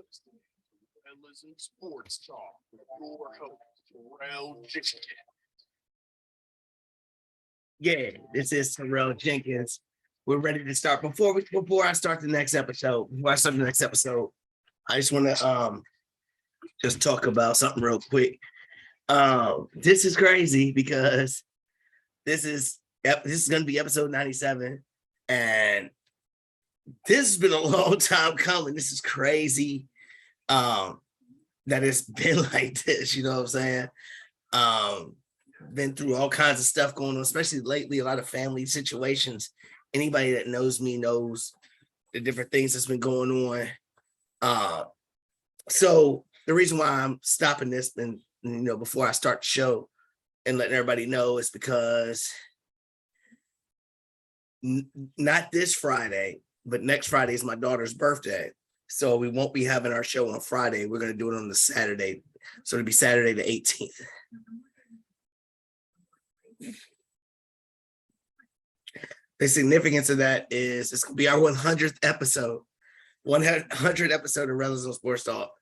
listening to Rellism Sports Talk with your host, Jenkins. Yeah, this is Terrell Jenkins. We're ready to start. Before I start the next episode, I just want to just talk about something real quick. This is crazy because this is going to be episode 97, and this has been a long time coming. This is crazy. That it's been like this, you know what I'm saying? Been through all kinds of stuff going on, especially lately, a lot of family situations. Anybody that knows me knows the different things that's been going on. So the reason why I'm stopping this and before I start the show and letting everybody know is because not this Friday, but next Friday is my daughter's birthday. So we won't be having our show on Friday. We're going to do it on the Saturday. So it'll be Saturday the 18th. The significance of that is it's going to be our 100th episode. 100th episode of Rellism Sports Talk.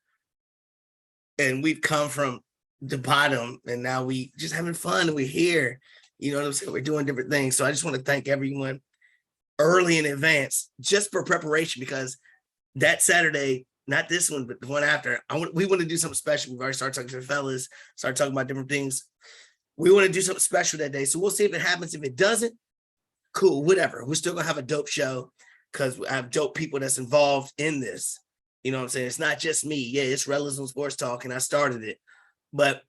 And we've come from the bottom, and now we just having fun. We're here. You know what I'm saying? We're doing different things. So I just want to thank everyone early in advance just for preparation, because that Saturday, not this one, but the one after, we want to do something special. We've already started talking to the fellas, started talking about different things. We want to do something special that day. So we'll see if it happens. If it doesn't, cool, whatever. We're still going to have a dope show because I have dope people that's involved in this. You know what I'm saying? It's not just me. Yeah, it's Rellism Sports Talk, and I started it. But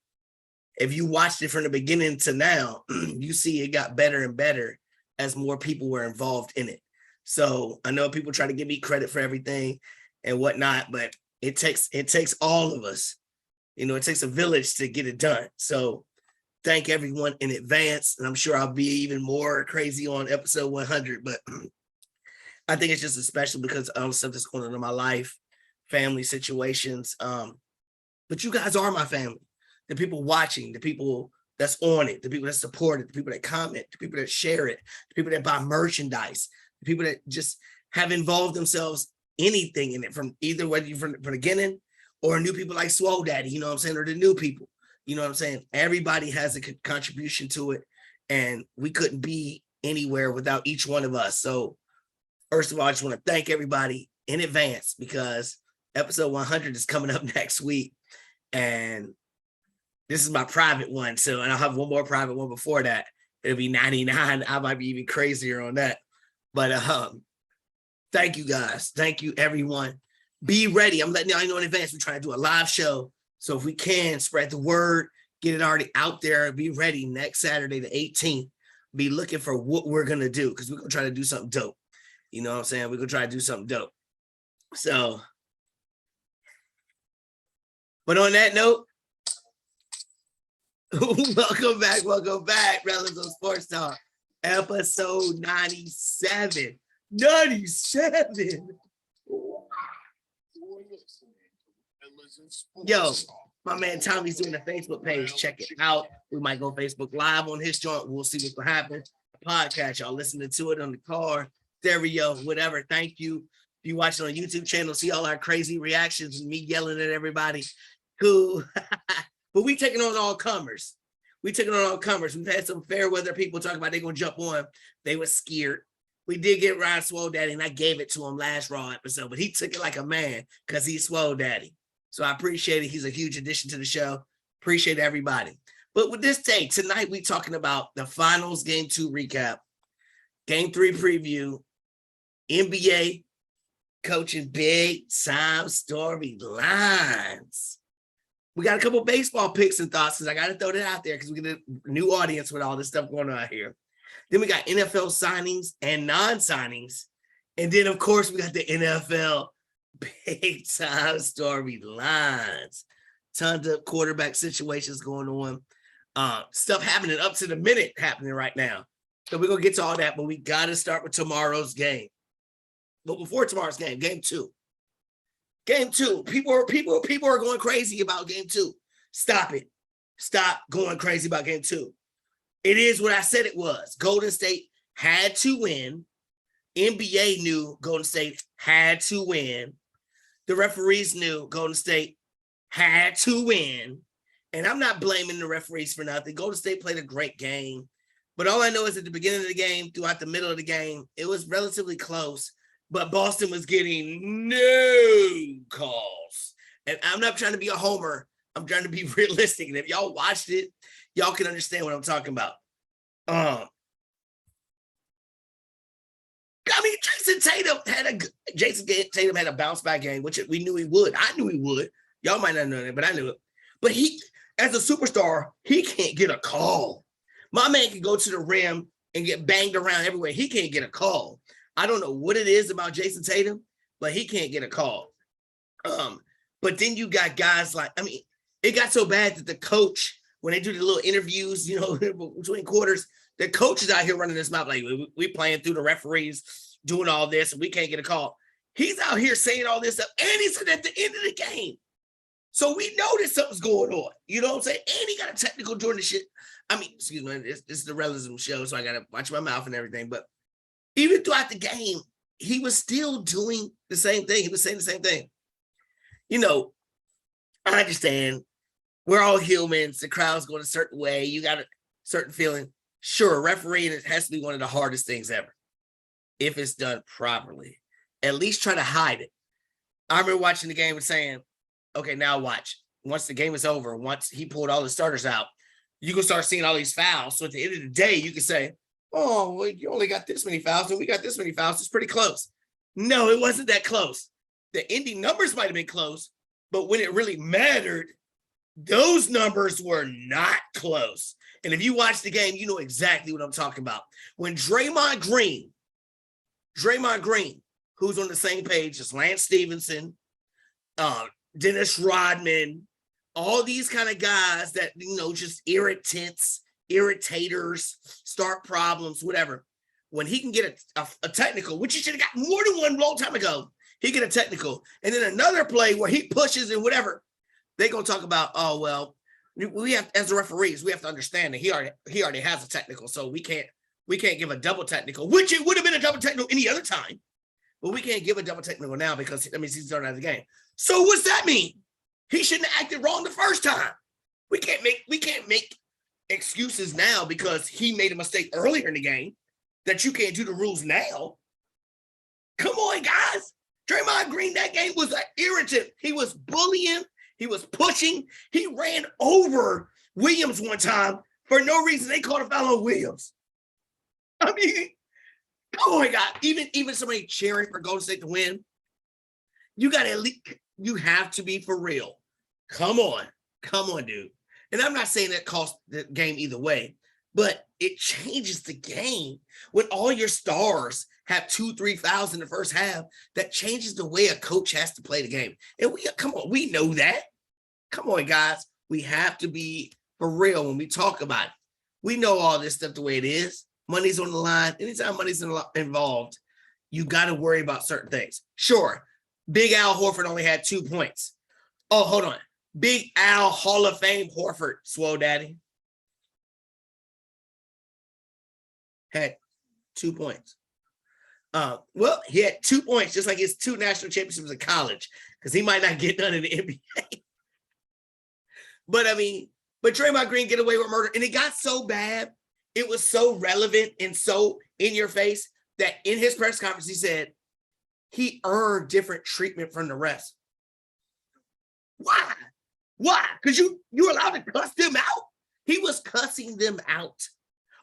if you watched it from the beginning to now, you see it got better and better as more people were involved in it. So I know people try to give me credit for everything and whatnot, but it takes all of us. It takes a village to get it done. So thank everyone in advance. And I'm sure I'll be even more crazy on episode 100, but I think it's just special because of stuff that's going on in my life, family situations. But you guys are my family. The people watching, the people that's on it, the people that support it, the people that comment, the people that share it, the people that buy merchandise, the people that just have involved themselves anything in it, from either whether you're from the beginning or new people like Swole Daddy, you know what I'm saying, or the new people, you know what I'm saying? Everybody has a contribution to it, and we couldn't be anywhere without each one of us. So first of all, I just want to thank everybody in advance because episode 100 is coming up next week, and this is my private one. So, and I'll have one more private one before that. It'll be 99. I might be even crazier on that. But thank you guys. Thank you, everyone. Be ready. I'm letting y'all know in advance. We're trying to do a live show. So if we can spread the word, get it already out there, be ready next Saturday, the 18th. Be looking for what we're going to do, because we're going to try to do something dope. You know what I'm saying? We're going to try to do something dope. So, but on that note, welcome back, Rellism Sports Talk, episode 97. 97. Yo, my man Tommy's doing a Facebook page. Check it out. We might go Facebook Live on his joint. We'll see what's going to happen. Podcast, y'all listening to it on the car, stereo, whatever. Thank you. If you watch it on YouTube channel, see all our crazy reactions and me yelling at everybody. Cool. But we taking on all comers. We've had some fair weather people talking about they're going to jump on. They were scared. We did get Ryan Swole Daddy, and I gave it to him last Raw episode, but he took it like a man because he's Swole Daddy. So I appreciate it. He's a huge addition to the show. Appreciate everybody. But with this day, tonight we talking about the finals game 2 recap, game 3 preview, NBA coaching big time storylines. We got a couple baseball picks and thoughts, because I got to throw that out there because we get a new audience with all this stuff going on here. Then we got NFL signings and non-signings. And then, of course, we got the NFL big time storylines. Tons of quarterback situations going on. Stuff happening up to the minute happening right now. So we're going to get to all that, but we got to start with tomorrow's game. But before tomorrow's game, game 2. Game 2, people are going crazy about game 2. Stop it. Stop going crazy about game 2. It is what I said it was. Golden State had to win. NBA knew Golden State had to win. The referees knew Golden State had to win. And I'm not blaming the referees for nothing. Golden State played a great game. But all I know is at the beginning of the game, throughout the middle of the game, it was relatively close. But Boston was getting no calls. And I'm not trying to be a homer. I'm trying to be realistic. And if y'all watched it, y'all can understand what I'm talking about. I mean, Jason Tatum had a bounce back game, which we knew he would. I knew he would. Y'all might not know that, but I knew it. But he, as a superstar, he can't get a call. My man can go to the rim and get banged around everywhere. He can't get a call. I don't know what it is about Jason Tatum, but he can't get a call. But then you got guys like, I mean, it got so bad that the coach, when they do the little interviews, you know, between quarters, the coach is out here running his mouth like, we playing through the referees, doing all this, and we can't get a call. He's out here saying all this stuff, and he's at the end of the game. So we know that something's going on. You know what I'm saying? And he got a technical during the shit. I mean, excuse me, this is the Rellism show, so I got to watch my mouth and everything. But even throughout the game, he was still doing the same thing. He was saying the same thing. You know, I understand. We're all humans. The crowd's going a certain way. You got a certain feeling. Sure, refereeing it has to be one of the hardest things ever. If it's done properly. At least try to hide it. I remember watching the game and saying, okay, now watch. Once the game is over, once he pulled all the starters out, you can start seeing all these fouls. So at the end of the day, you can say, oh, well, you only got this many fouls, and we got this many fouls. It's pretty close. No, it wasn't that close. The ending numbers might have been close, but when it really mattered, those numbers were not close. And if you watch the game, you know exactly what I'm talking about. When Draymond Green, who's on the same page as Lance Stevenson, Dennis Rodman, all these kind of guys that, you know, just irritators, start problems, whatever. When he can get a technical, which he should have got more than one long time ago, he get a technical. And then another play where he pushes and whatever, they're going to talk about, oh, well, we have, as the referees, we have to understand that he already has a technical. So we can't give a double technical, which it would have been a double technical any other time. But we can't give a double technical now because that means he's thrown out of the game. So what's that mean? He shouldn't have acted wrong the first time. We can't make excuses now because he made a mistake earlier in the game that you can't do the rules now. Come on, guys. Draymond Green, that game was an irritant. He was bullying. He was pushing. He ran over Williams one time for no reason. They called a foul on Williams. I mean, oh my God. Even somebody cheering for Golden State to win, you got to at least, you have to be for real. Come on, dude. And I'm not saying that cost the game either way, but it changes the game when all your stars have 2-3 fouls in the first half. That changes the way a coach has to play the game. And we know that. Come on, guys. We have to be for real when we talk about it. We know all this stuff the way it is. Money's on the line. Anytime money's involved, you got to worry about certain things. Sure, Big Al Horford only had 2 points. Oh, hold on. Big Al Hall of Fame Horford, Swole Daddy, had 2 points. Well, he had 2 points, just like his 2 national championships in college, because he might not get none in the NBA. But Draymond Green get away with murder, and it got so bad, it was so relevant and so in your face that in his press conference he said he earned different treatment from the rest. Why? Because you allowed to cuss them out? He was cussing them out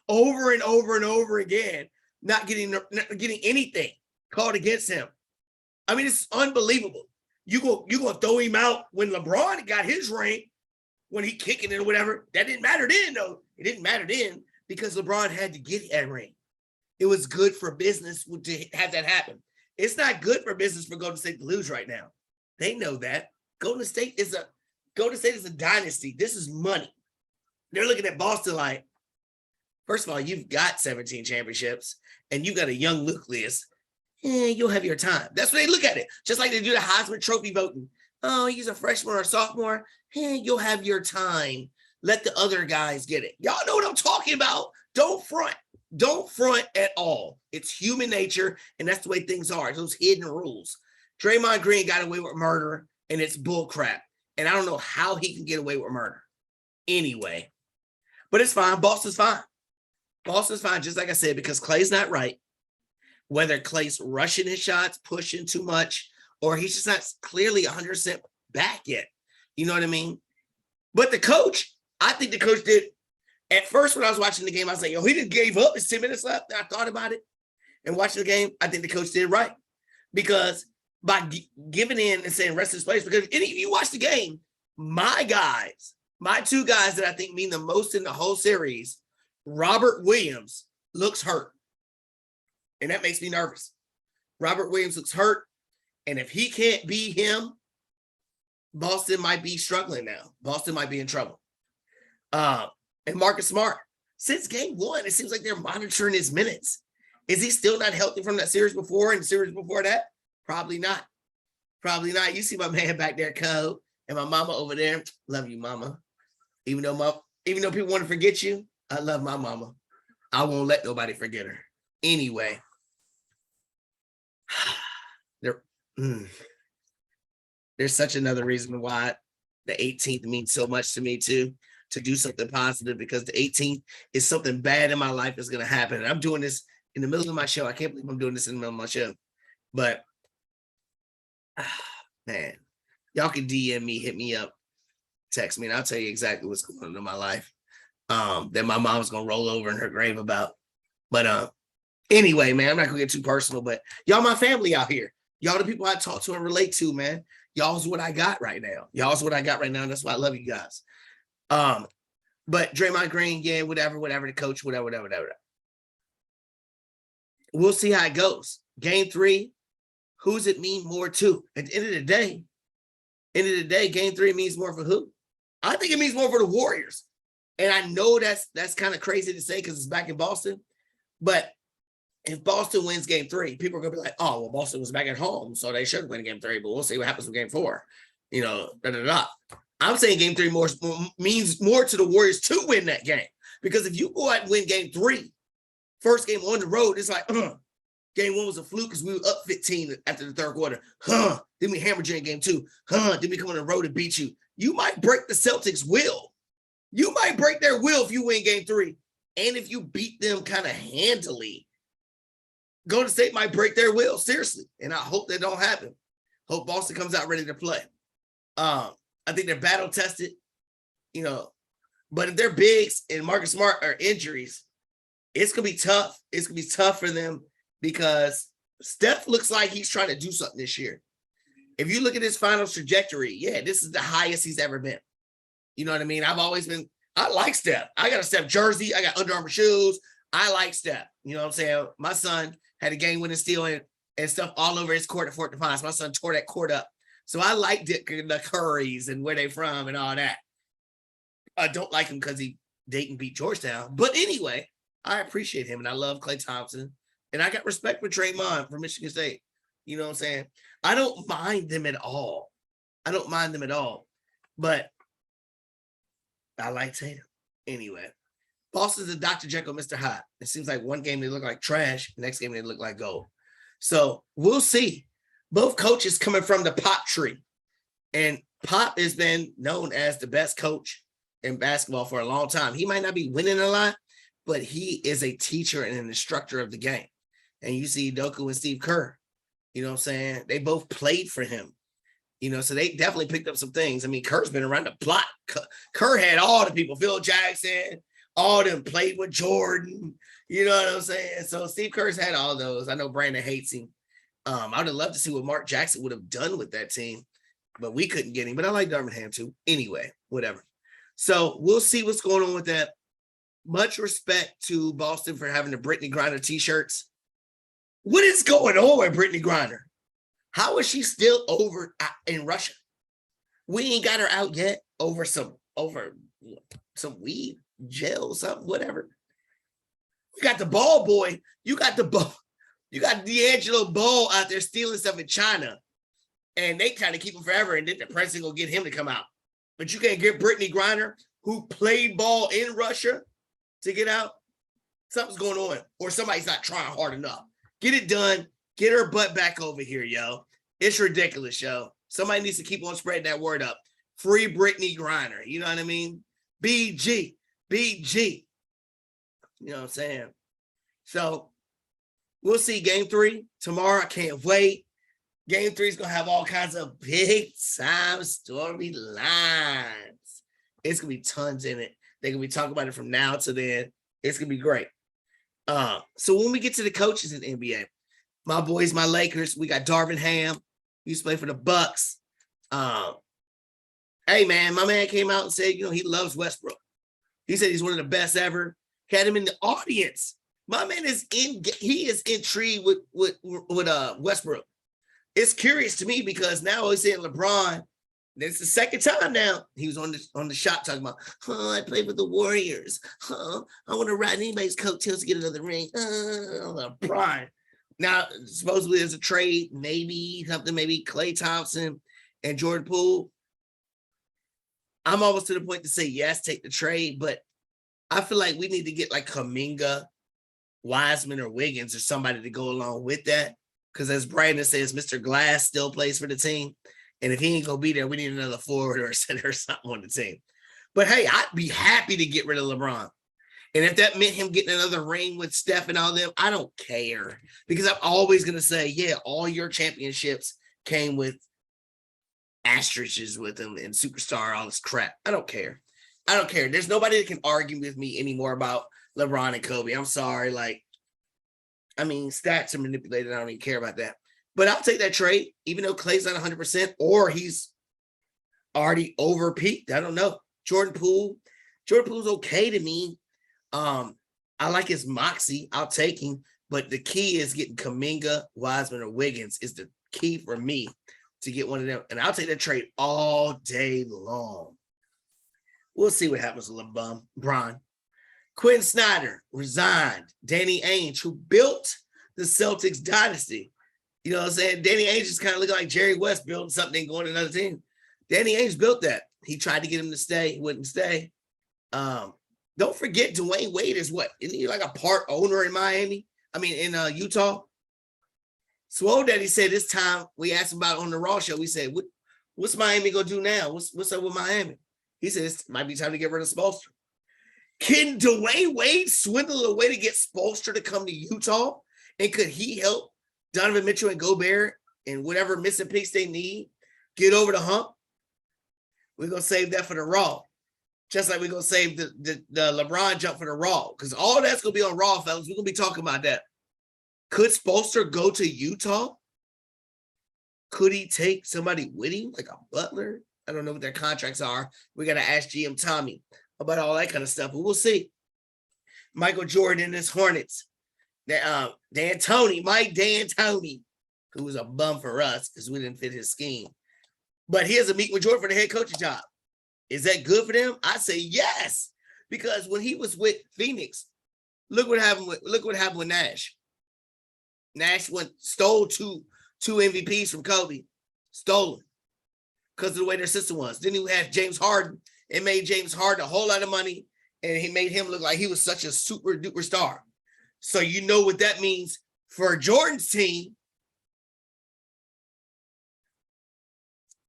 over and over and over again, not getting anything called against him. I mean, it's unbelievable. You gonna throw him out when LeBron got his ring, when he kicking it or whatever. That didn't matter then, though. It didn't matter then because LeBron had to get that ring. It was good for business to have that happen. It's not good for business for Golden State to lose right now. They know that. Golden State is a dynasty. This is money. They're looking at Boston like, first of all, you've got 17 championships and you got a young nucleus. You'll have your time. That's what they look at it. Just like they do the Heisman Trophy voting. Oh, he's a freshman or a sophomore. You'll have your time. Let the other guys get it. Y'all know what I'm talking about. Don't front. Don't front at all. It's human nature, and that's the way things are. Those hidden rules. Draymond Green got away with murder, and it's bull crap. And I don't know how he can get away with murder anyway. But it's fine. Boston's fine. Boston's fine, just like I said, because Clay's not right. Whether Clay's rushing his shots, pushing too much, or he's just not clearly 100% back yet. You know what I mean? But the coach, I think the coach did. At first, when I was watching the game, I was like, yo, he just gave up. It's 10 minutes left. And I thought about it. And watching the game, I think the coach did right. Because by giving in and saying rest his place, because if you watch the game, my two guys that I think mean the most in the whole series, Robert Williams looks hurt. And that makes me nervous. Robert Williams looks hurt. And if he can't be him, Boston might be struggling now. Boston might be in trouble. And Marcus Smart, since game one, it seems like they're monitoring his minutes. Is he still not healthy from that series before and the series before that? Probably not. Probably not. You see my man back there, Cole, and my mama over there. Love you, mama. Even though people want to forget you, I love my mama. I won't let nobody forget her. Anyway, there's such another reason why the 18th means so much to me too, to do something positive, because the 18th is something bad in my life is going to happen. And I'm doing this in the middle of my show. I can't believe I'm doing this in the middle of my show. But, man, y'all can DM me, hit me up, text me, and I'll tell you exactly what's going on in my life that my mom's going to roll over in her grave about. But anyway, man, I'm not going to get too personal, but y'all my family out here. Y'all the people I talk to and relate to, man. Y'all's what I got right now. Y'all's what I got right now, and that's why I love you guys. But Draymond Green, yeah, whatever, the coach, whatever. We'll see how it goes. Game 3, who's it mean more to? At the end of the day, game 3 means more for who? I think it means more for the Warriors. And I know that's kind of crazy to say because it's back in Boston. But if Boston wins game 3, people are going to be like, oh, well, Boston was back at home, so they should win game 3, but we'll see what happens with game 4. You know, I'm saying game 3 means more to the Warriors to win that game. Because if you go out and win game 3, first game on the road, it's like, game 1 was a fluke because we were up 15 after the third quarter. Then we hammered you in game 2. Then we come on the road and beat you. You might break the Celtics' will. You might break their will if you win game 3. And if you beat them kind of handily, Golden State might break their will, seriously. And I hope that don't happen. Hope Boston comes out ready to play. I think they're battle tested, you know, but if their bigs and Marcus Smart are injuries, it's going to be tough. It's going to be tough for them because Steph looks like he's trying to do something this year. If you look at his finals trajectory, yeah, this is the highest he's ever been. You know what I mean? I like Steph. I got a Steph jersey. I got Under Armour shoes. I like Steph. You know what I'm saying? My son had a game-winning steal and stuff all over his court at Fort Defiance. My son tore that court up. So I like the Currys and where they from and all that. I don't like him because he Dayton beat Georgetown. But anyway, I appreciate him and I love Klay Thompson. And I got respect for Draymond from Michigan State. You know what I'm saying? I don't mind them at all. But I like Tatum. Anyway, Boston's a Dr. Jekyll, Mr. Hyde. It seems like one game they look like trash, next game they look like gold. So we'll see. Both coaches coming from the Pop tree. And Pop has been known as the best coach in basketball for a long time. He might not be winning a lot, but he is a teacher and an instructor of the game. And you see Doku and Steve Kerr, you know what I'm saying? They both played for him, you know, so they definitely picked up some things. I mean, Kerr's been around the block. Kerr had all the people, Phil Jackson, all them played with Jordan, you know what I'm saying? So Steve Kerr's had all those. I know Brandon hates him. I would have loved to see what Mark Jackson would have done with that team, but we couldn't get him. But I like Darvingham too. Anyway, whatever. So we'll see what's going on with that. Much respect to Boston for having the Brittany Griner t-shirts. What is going on with Brittany Griner? How is she still over in Russia? We ain't got her out yet over some weed, gel, something, whatever. You got the ball boy. You got D'Angelo Ball out there stealing stuff in China. And they kind of keep him forever. And then the president will get him to come out. But you can't get Brittany Griner, who played ball in Russia, to get out. Something's going on. Or somebody's not trying hard enough. Get it done. Get her butt back over here, yo. It's ridiculous, yo. Somebody needs to keep on spreading that word up. Free Brittany Griner. You know what I mean? BG. BG. You know what I'm saying? So we'll see game 3 tomorrow. I can't wait. Game 3 is going to have all kinds of big time storylines. It's going to be tons in it. They're going to be talking about it from now to then. It's going to be great. So when we get to the coaches in the NBA, my boys, my Lakers, we got Darvin Ham. He used to play for the Bucks. Hey, man, my man came out and said, he loves Westbrook. He said he's one of the best ever. Had him in the audience. My man is intrigued with Westbrook. It's curious to me because now he's saying LeBron. It's the second time now he was on the shot talking about, I play for the Warriors. I want to ride anybody's coattails to get another ring. LeBron. Now, supposedly there's a trade, maybe Klay Thompson and Jordan Poole. I'm almost to the point to say yes, take the trade, but I feel like we need to get like Kuminga, Wiseman, or Wiggins or somebody to go along with that. Because as Brandon says, Mr. Glass still plays for the team. And if he ain't going to be there, we need another forward or a center or something on the team. But hey, I'd be happy to get rid of LeBron. And if that meant him getting another ring with Steph and all them, I don't care. Because I'm always going to say, yeah, all your championships came with asterisks with them and superstar, all this crap. I don't care. There's nobody that can argue with me anymore about LeBron and Kobe. I'm sorry. Stats are manipulated. I don't even care about that. But I'll take that trade, even though Klay's not 100% or he's already over peaked. I don't know. Jordan Poole's okay to me. I like his moxie. I'll take him. But the key is getting Kuminga, Wiseman, or Wiggins is the key for me to get one of them. And I'll take that trade all day long. We'll see what happens with LeBron. Quinn Snyder resigned. Danny Ainge, who built the Celtics dynasty. You know what I'm saying? Danny Ainge is kind of looking like Jerry West building something going to another team. Danny Ainge built that. He tried to get him to stay. He wouldn't stay. Don't forget Dwyane Wade is what? Isn't he like a part owner in Utah? Swole Daddy said this time we asked him about it on the Raw show. We said, what's Miami going to do now? What's up with Miami? He said it might be time to get rid of Spoelstra. Can Dwyane Wade swindle a way to get Spoelstra to come to Utah? And could he help Donovan Mitchell and Gobert and whatever missing piece they need get over the hump? We're going to save that for the Raw. Just like we're going to save the LeBron jump for the Raw. Because all that's going to be on Raw, fellas. We're going to be talking about that. Could Spoelstra go to Utah? Could he take somebody with him, like a Butler? I don't know what their contracts are. We got to ask GM Tommy about all that kind of stuff, but we'll see. Michael Jordan and his Hornets. Mike D'Antoni, who was a bum for us because we didn't fit his scheme. But he has a meeting with Jordan for the head coaching job. Is that good for them? I say yes, because when he was with Phoenix, look what happened with Nash. Nash stole two MVPs from Kobe, stolen because of the way their system was. Then he had James Harden and made James Harden a whole lot of money, and he made him look like he was such a super duper star. So you know what that means for Jordan's team.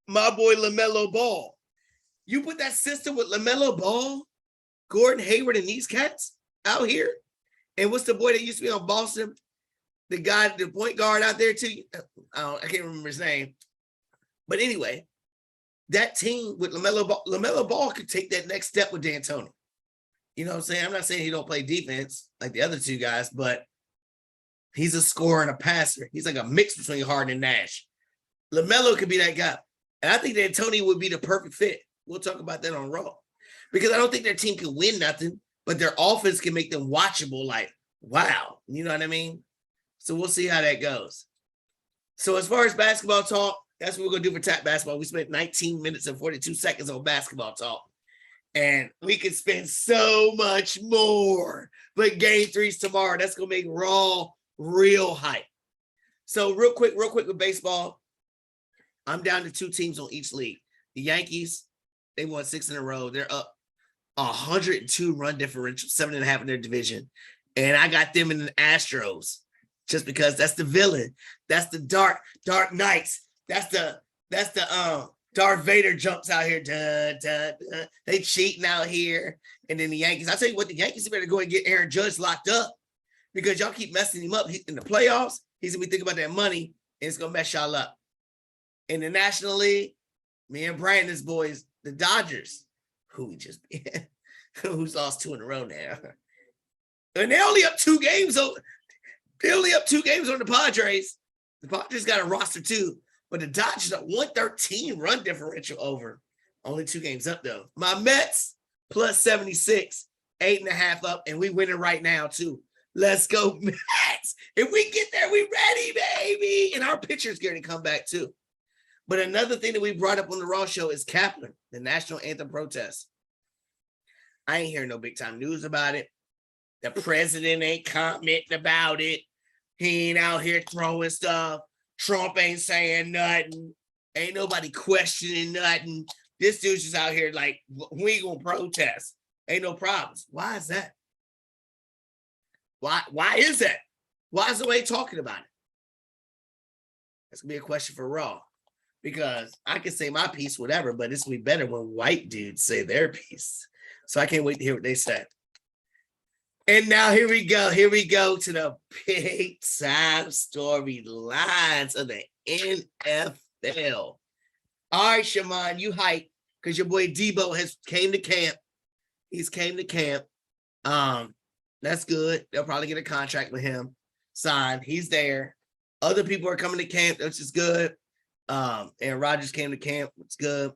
My boy LaMelo Ball. You put that system with LaMelo Ball, Gordon Hayward, and these cats out here. And what's the boy that used to be on Boston? The guy, the point guard out there too. I can't remember his name. But anyway, that team with LaMelo Ball could take that next step with D'Antoni. You know what I'm saying? I'm not saying he don't play defense like the other two guys, but he's a scorer and a passer. He's like a mix between Harden and Nash. LaMelo could be that guy. And I think D'Antoni would be the perfect fit. We'll talk about that on Raw. Because I don't think their team can win nothing, but their offense can make them watchable like, wow. You know what I mean? So we'll see how that goes. So as far as basketball talk, that's what we're going to do for Tap Basketball. We spent 19 minutes and 42 seconds on basketball talk. And we could spend so much more. But Game 3's tomorrow. That's going to make Raw real hype. So real quick with baseball, I'm down to 2 teams on each league. The Yankees, they won 6 in a row. They're up 102 run differential, 7.5 in their division. And I got them in the Astros just because that's the villain. That's the dark knights That's the Darth Vader jumps out here. Dun, dun, dun. They cheating out here. And then the Yankees. I tell you what, the Yankees better go and get Aaron Judge locked up because y'all keep messing him up. In the playoffs, he's gonna be thinking about that money and it's gonna mess y'all up. In the National League, me and Brandon's boys, the Dodgers, who's lost 2 in a row now. And they're only up 2 games. They're only up 2 games on the Padres. The Padres got a roster too, but the Dodgers are 113 run differential over. Only 2 games up though. My Mets plus 76, 8.5 up, and we winning right now too. Let's go Mets. If we get there, we ready, baby. And our pitcher's going to come back too. But another thing that we brought up on the Raw show is Kaplan, the national anthem protest. I ain't hearing no big time news about it. The president ain't commenting about it. He ain't out here throwing stuff. Trump ain't saying nothing. Ain't nobody questioning nothing. This dude's just out here like, we ain't gonna protest. Ain't no problems. Why is that? Why is that? Why is nobody talking about it? That's gonna be a question for Raw. Because I can say my piece, whatever, but it's gonna be better when white dudes say their piece. So I can't wait to hear what they say. And now here we go. Here we go to the big time storylines of the NFL. All right, Shaman, you hype because your boy Debo has came to camp. He's came to camp. That's good. They'll probably get a contract with him signed. He's there. Other people are coming to camp, which is good. And Rodgers came to camp, which is good.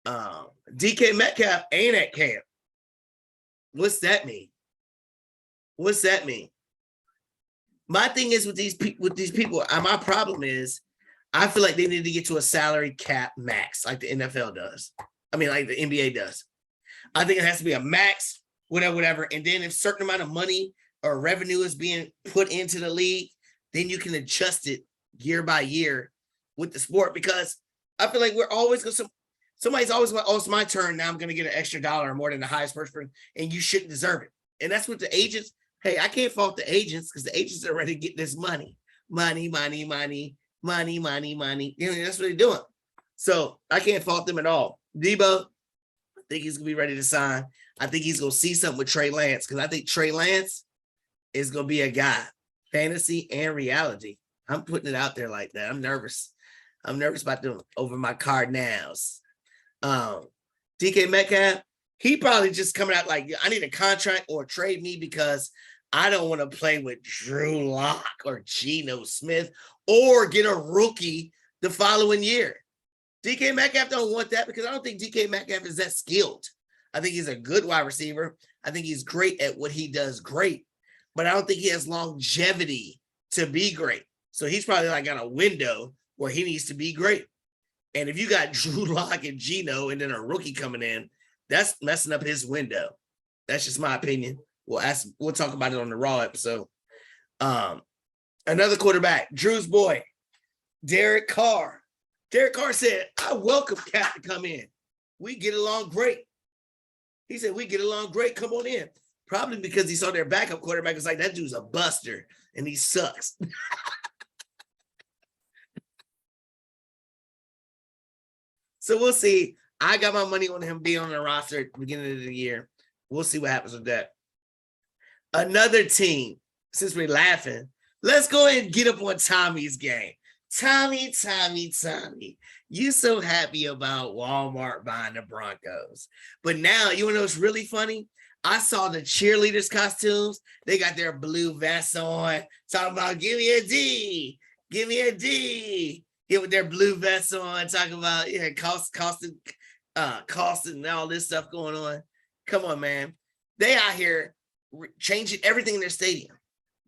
DK Metcalf ain't at camp. What's that mean? What's that mean? My thing is with these people, my problem is I feel like they need to get to a salary cap max like the NFL does. I mean, like the NBA does. I think it has to be a max, whatever. And then if a certain amount of money or revenue is being put into the league, then you can adjust it year by year with the sport. Because I feel like we're always going to, somebody's always going, oh, it's my turn. Now I'm going to get an extra dollar more than the highest person, and you shouldn't deserve it. And that's what the agents, hey, I can't fault the agents because the agents are ready to get this money. Money. You know, that's what they're doing. So I can't fault them at all. Debo, I think he's going to be ready to sign. I think he's going to see something with Trey Lance because I think Trey Lance is going to be a guy, fantasy and reality. I'm putting it out there like that. I'm nervous. I'm nervous about them over my Cardinals. DK Metcalf, he probably just coming out like, I need a contract or trade me because I don't want to play with Drew Lock or Geno Smith or get a rookie the following year. DK Metcalf don't want that because I don't think DK Metcalf is that skilled. I think he's a good wide receiver. I think he's great at what he does great, but I don't think he has longevity to be great. So he's probably like got a window where he needs to be great. And if you got Drew Lock and Geno and then a rookie coming in, that's messing up his window. That's just my opinion. We'll talk about it on the Raw episode. Another quarterback, Drew's boy, Derek Carr. Derek Carr said, I welcome Cap to come in. We get along great. He said, we get along great. Come on in. Probably because he saw their backup quarterback was like, that dude's a buster and he sucks. So we'll see. I got my money on him being on the roster at the beginning of the year. We'll see what happens with that. Another team, since we're laughing, let's go ahead and get up on Tommy's game. Tommy, you so happy about Walmart buying the Broncos. But now, you want to know what's really funny? I saw the cheerleaders' costumes. They got their blue vests on, talking about, give me a D. With their blue vests on, talking about costing and all this stuff going on. Come on, man. They out here changing everything in their stadium.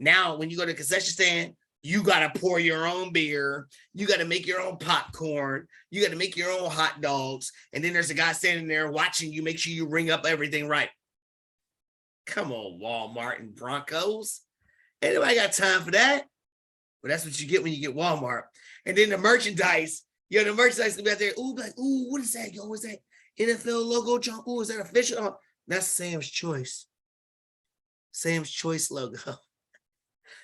Now, when you go to the concession stand, you got to pour your own beer. You got to make your own popcorn. You got to make your own hot dogs. And then there's a guy standing there watching you, make sure you ring up everything right. Come on, Walmart and Broncos. Anybody got time for that? But that's what you get when you get Walmart. And then the merchandise, the merchandise gonna be out there. Ooh, like, ooh, what is that? Yo, what's that? NFL logo, John? Ooh, is that official? Oh, that's Sam's Choice. Sam's Choice logo.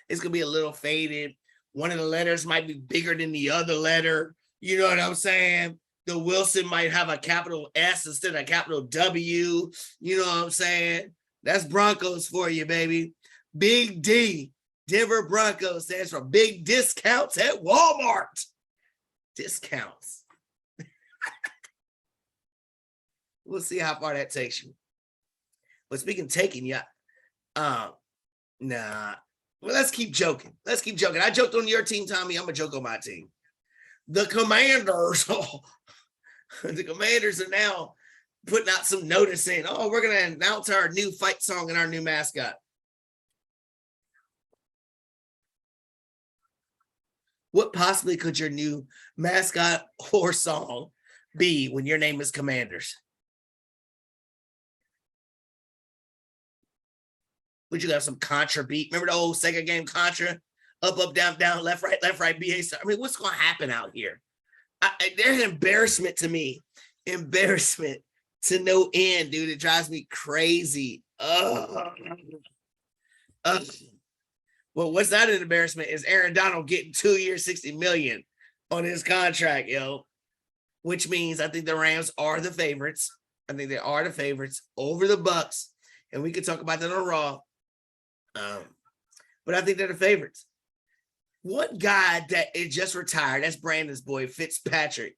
It's gonna be a little faded. One of the letters might be bigger than the other letter. You know what I'm saying? The Wilson might have a capital S instead of a capital W. You know what I'm saying? That's Broncos for you, baby. Big D, Denver Broncos, stands for big discounts at Walmart. Discounts. We'll see how far that takes you. But speaking of taking you, nah. Well, let's keep joking. I joked on your team, Tommy. I'm gonna joke on my team. The Commanders, the Commanders are now putting out some notice saying, "Oh, we're gonna announce our new fight song and our new mascot." What possibly could your new mascot or song be when your name is Commanders? Would you have some Contra beat? Remember the old Sega game Contra? Up, down, down, left, right, BA. I mean, what's going to happen out here? They're an embarrassment to me. Embarrassment to no end, dude. It drives me crazy. Well, what's not an embarrassment is Aaron Donald getting 2 years, $60 million on his contract, which means I think the Rams are the favorites. I think they are the favorites over the Bucks, and we could talk about that on Raw. But I think they're the favorites. One guy that is just retired, that's Brandon's boy, Fitzpatrick.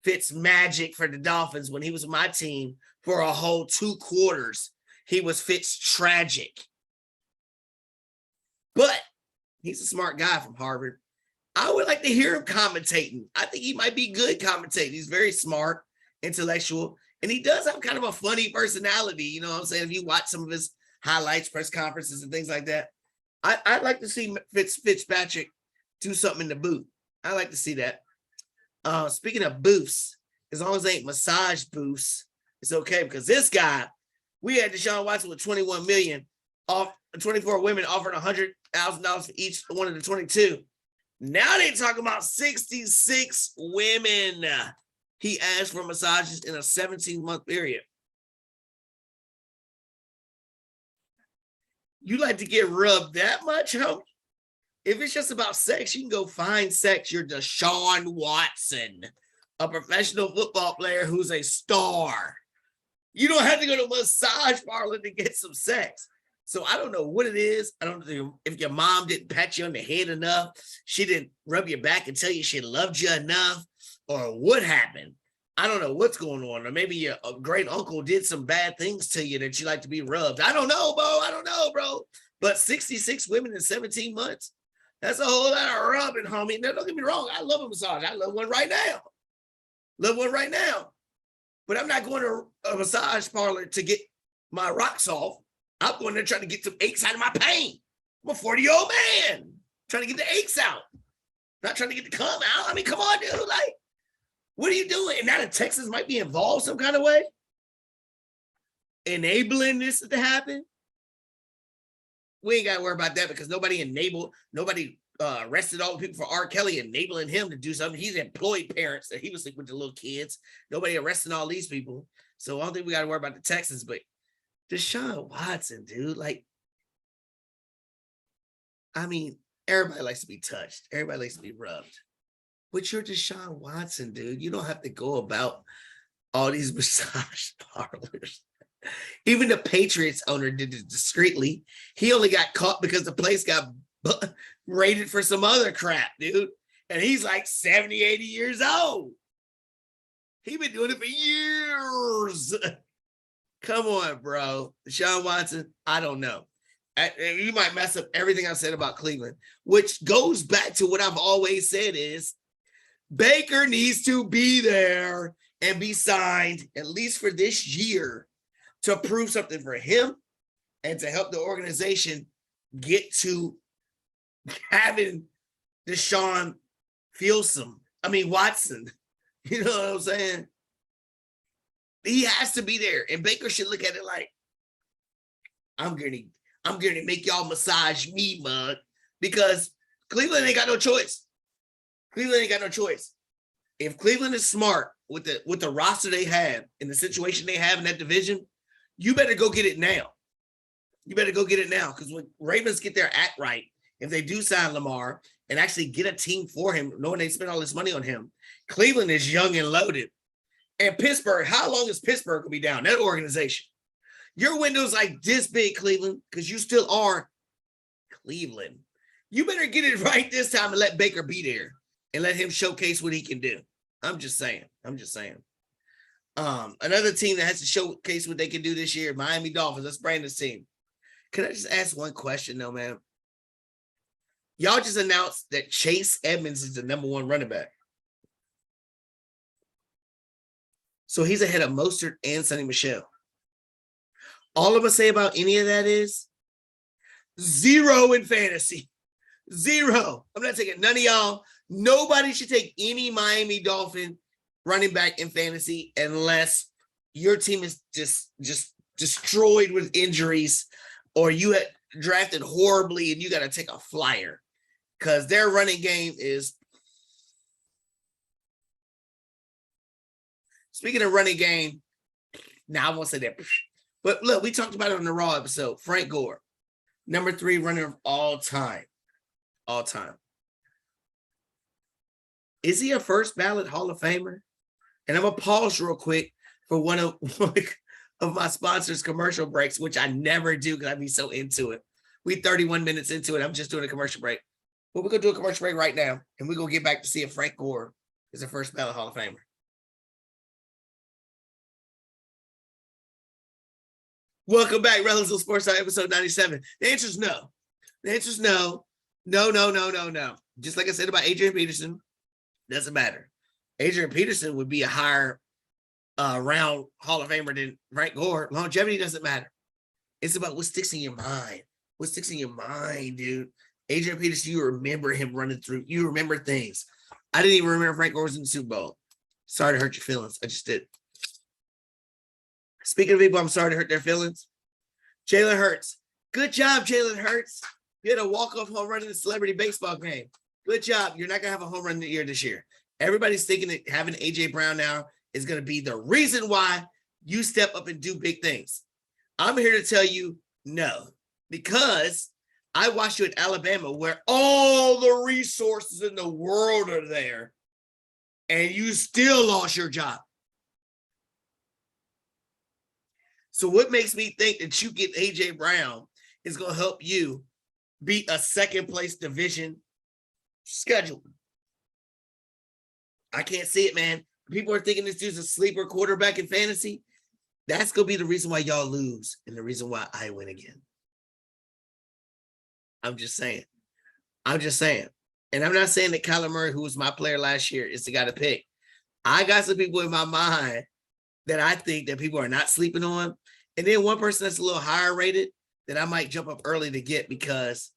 Fitzmagic for the Dolphins when he was on my team for a whole 2 quarters. He was Fitztragic. But he's a smart guy from Harvard. I would like to hear him commentating. I think he might be good commentating. He's very smart, intellectual, and he does have kind of a funny personality. You know what I'm saying? If you watch some of his highlights, press conferences, and things like that, I'd like to see Fitzpatrick do something in the booth. I like to see that. Speaking of booths, as long as they ain't massage booths, it's okay, because this guy, we had Deshaun Watson with 21 million off 24 women offering $100,000 for each one of the 22. Now they talking about 66 women he asked for massages in a 17-month period. You like to get rubbed that much, homie? If it's just about sex, you can go find sex. You're Deshaun Watson, a professional football player who's a star. You don't have to go to a massage parlor to get some sex. So I don't know what it is. I don't know if your mom didn't pat you on the head enough. She didn't rub your back and tell you she loved you enough, or what happened. I don't know what's going on. Or maybe your great uncle did some bad things to you that you like to be rubbed. I don't know, bro. But 66 women in 17 months, that's a whole lot of rubbing, homie. Now, don't get me wrong. I love a massage. I love one right now. But I'm not going to a massage parlor to get my rocks off. I'm going there trying to get some aches out of my pain. I'm a 40-year-old man trying to get the aches out. Not trying to get the cum out. I mean, come on, dude. Like, what are you doing? And now that Texas might be involved some kind of way, enabling this to happen. We ain't got to worry about that because nobody arrested all the people for R. Kelly, enabling him to do something. He's employed parents that he was sleeping with the little kids. Nobody arresting all these people. So I don't think we got to worry about the Texans, but Deshaun Watson, dude, like, I mean, everybody likes to be touched. Everybody likes to be rubbed. But you're Deshaun Watson, dude. You don't have to go about all these massage parlors. Even the Patriots owner did it discreetly. He only got caught because the place got raided for some other crap, dude. And he's like 70, 80 years old. He's been doing it for years. Come on, bro. Deshaun Watson, I don't know. You might mess up everything I said about Cleveland, which goes back to what I've always said is Baker needs to be there and be signed, at least for this year, to prove something for him and to help the organization get to having Deshaun Watson. You know what I'm saying? He has to be there. And Baker should look at it like, I'm gonna make y'all massage me, mug, because Cleveland ain't got no choice. If Cleveland is smart with the roster they have and the situation they have in that division, you better go get it now. Because when Ravens get their act right, if they do sign Lamar and actually get a team for him, knowing they spent all this money on him. Cleveland is young and loaded. And Pittsburgh, how long is Pittsburgh going to be down? That organization. Your window's like this big, Cleveland, because you still are Cleveland. You better get it right this time and let Baker be there and let him showcase what he can do. I'm just saying. Another team that has to showcase what they can do this year, Miami Dolphins. That's Brandon's team. Can I just ask one question, though, man? Y'all just announced that Chase Edmonds is the number 1 running back. So he's ahead of Mostert and Sonny Michel. All I'm going to say about any of that is 0 in fantasy. 0. I'm not taking none of y'all. Nobody should take any Miami Dolphin running back in fantasy unless your team is just destroyed with injuries or you had drafted horribly and you got to take a flyer because their running game is. Speaking of running game, now I won't say that. But look, we talked about it on the Raw episode. Frank Gore, number 3 runner of all time. All time. Is he a first ballot Hall of Famer? And I'm going to pause real quick for one of my sponsors' commercial breaks, which I never do because I'd be so into it. We 31 minutes into it. I'm just doing a commercial break. But we're going to do a commercial break right now, and we're going to get back to see if Frank Gore is a first ballot Hall of Famer. Welcome back, Rellism Sports Talk, episode 97. The answer is no. The answer is no. No. Just like I said about Adrian Peterson, doesn't matter. Adrian Peterson would be a higher round Hall of Famer than Frank Gore. Longevity doesn't matter. It's about what sticks in your mind. What sticks in your mind, dude? Adrian Peterson, you remember him running through. You remember things. I didn't even remember Frank Gore was in the Super Bowl. Sorry to hurt your feelings. I just did. Speaking of people, I'm sorry to hurt their feelings. Jalen Hurts. Good job, Jalen Hurts. You had a walk-off home run in the celebrity baseball game. Good job. You're not going to have a home run year this year. Everybody's thinking that having A.J. Brown now is going to be the reason why you step up and do big things. I'm here to tell you no, because I watched you at Alabama where all the resources in the world are there, and you still lost your job. So what makes me think that you get A.J. Brown is going to help you beat a second-place division schedule? I can't see it, man. People are thinking this dude's a sleeper quarterback in fantasy. That's going to be the reason why y'all lose and the reason why I win again. I'm just saying. And I'm not saying that Kyler Murray, who was my player last year, is the guy to pick. I got some people in my mind that I think that people are not sleeping on. And then one person that's a little higher rated that I might jump up early to get because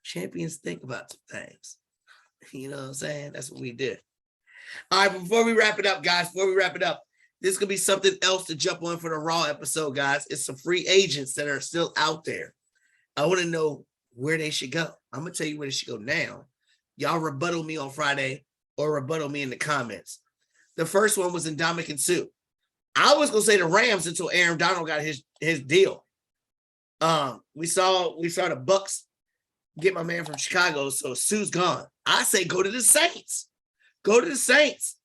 champions think about some things. You know what I'm saying? That's what we did. All right, before we wrap it up, guys, this could be something else to jump on for the Raw episode, guys. It's some free agents that are still out there. I want to know where they should go. I'm going to tell you where they should go now. Y'all rebuttal me on Friday or rebuttal me in the comments. The first one was Ndamukong Suh. I was going to say the Rams until Aaron Donald got his deal. We saw the Bucks get my man from Chicago, so Suh's gone. I say go to the Saints. Go to the Saints.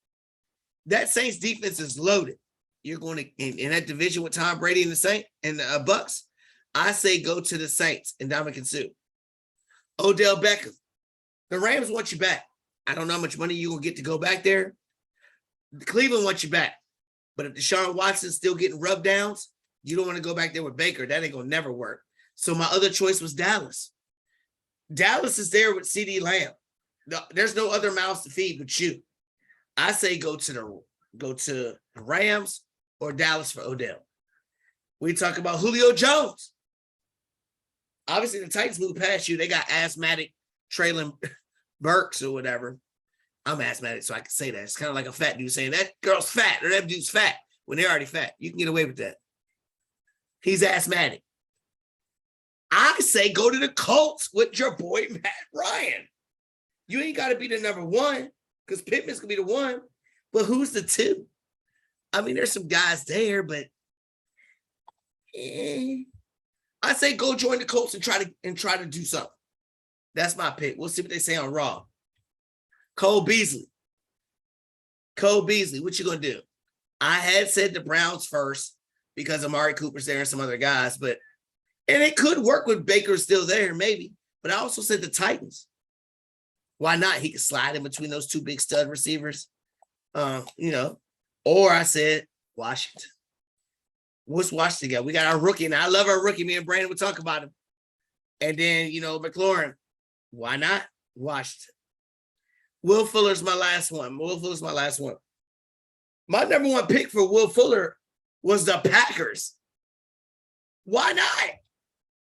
That Saints defense is loaded. You're going to in that division with Tom Brady and the Saints and the Bucks. I say go to the Saints and Ndamukong Suh. Odell Beckham. The Rams want you back. I don't know how much money you're going to get to go back there. Cleveland wants you back. But if Deshaun Watson's still getting rub downs, you don't want to go back there with Baker. That ain't going to never work. So my other choice was Dallas. Dallas is there with CeeDee Lamb. There's no other mouths to feed but you. I say go to the Rams or Dallas for Odell. We talk about Julio Jones. Obviously, the Titans moved past you. They got asthmatic Traylon Burks or whatever. I'm asthmatic, so I can say that. It's kind of like a fat dude saying that girl's fat or that dude's fat when they're already fat. You can get away with that. He's asthmatic. I say go to the Colts with your boy Matt Ryan. You ain't got to be the number one because Pittman's going to be the one. But who's the two? I mean, there's some guys there, but I say go join the Colts and try to do something. That's my pick. We'll see what they say on Raw. Cole Beasley. Cole Beasley, what you gonna do? I had said the Browns first because Amari Cooper's there and some other guys, and it could work with Baker still there, maybe. But I also said the Titans. Why not? He could slide in between those two big stud receivers. Or I said Washington. What's Washington got? We got our rookie, and I love our rookie. Me and Brandon would talk about him. And then, McLaurin. Why not? Washington. Will Fuller's my last one. My number one pick for Will Fuller was the Packers. Why not?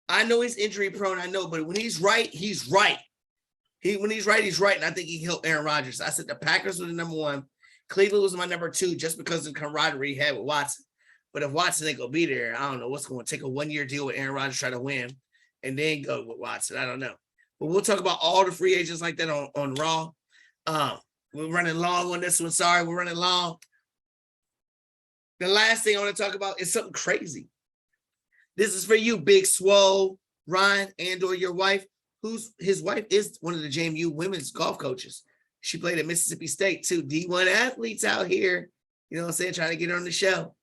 I know he's injury prone, I know, but when he's right, he's right. When he's right, he's right. And I think he can help Aaron Rodgers. I said the Packers were the number one. Cleveland was my number two just because of the camaraderie he had with Watson. But if Watson ain't going to be there, I don't know what's going to take a 1-year deal with Aaron Rodgers, try to win, and then go with Watson. I don't know. But we'll talk about all the free agents like that on Raw. We're running long on this one. Sorry, we're running long. The last thing I want to talk about is something crazy. This is for you, Big Swole, Ryan, and/or your wife. His wife is one of the JMU women's golf coaches. She played at Mississippi State too. D1 athletes out here, you know what I'm saying, trying to get her on the show.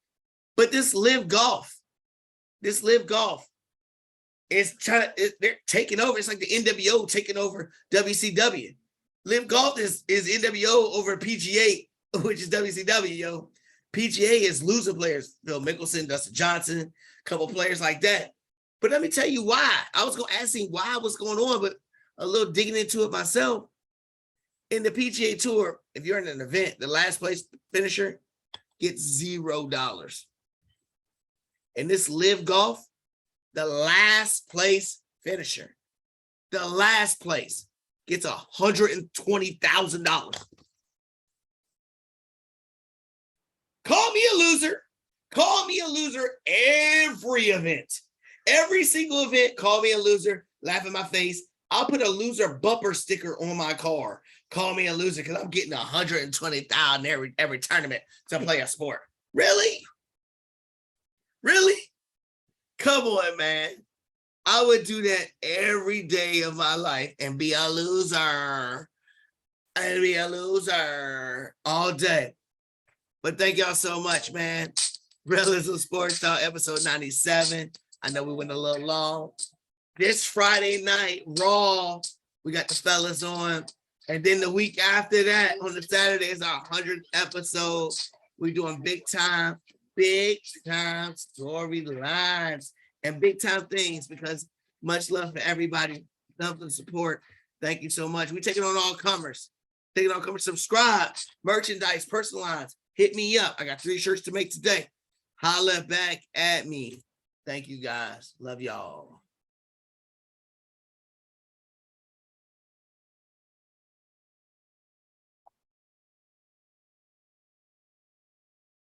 But this Live Golf is they're taking over. It's like the NWO taking over WCW. Live Golf is NWO over PGA, which is WCW, yo. PGA is loser players, Phil Mickelson, Dustin Johnson, a couple players like that. But let me tell you why. I was going to ask him why, what's going on, but a little digging into it myself. In the PGA Tour, if you're in an event, the last place finisher gets $0. In this Live Golf, the last place finisher, the last place gets $120,000. Call me a loser. Call me a loser every event. Every single event, call me a loser, laugh in my face. I'll put a loser bumper sticker on my car. Call me a loser because I'm getting $120,000 every tournament to play a sport. Really? Really? Come on, man. I would do that every day of my life and be a loser. And be a loser all day. But thank y'all so much, man. Rellism Sports Talk, episode 97. I know we went a little long. This Friday night, Raw, we got the fellas on. And then the week after that, on the Saturday, is our 100th episode. We're doing big time storylines and big time things because much love for everybody. Love and support. Thank you so much. We're taking on all comers. Subscribe, merchandise, personalized. Hit me up. I got 3 shirts to make today. Holla back at me. Thank you guys. Love y'all.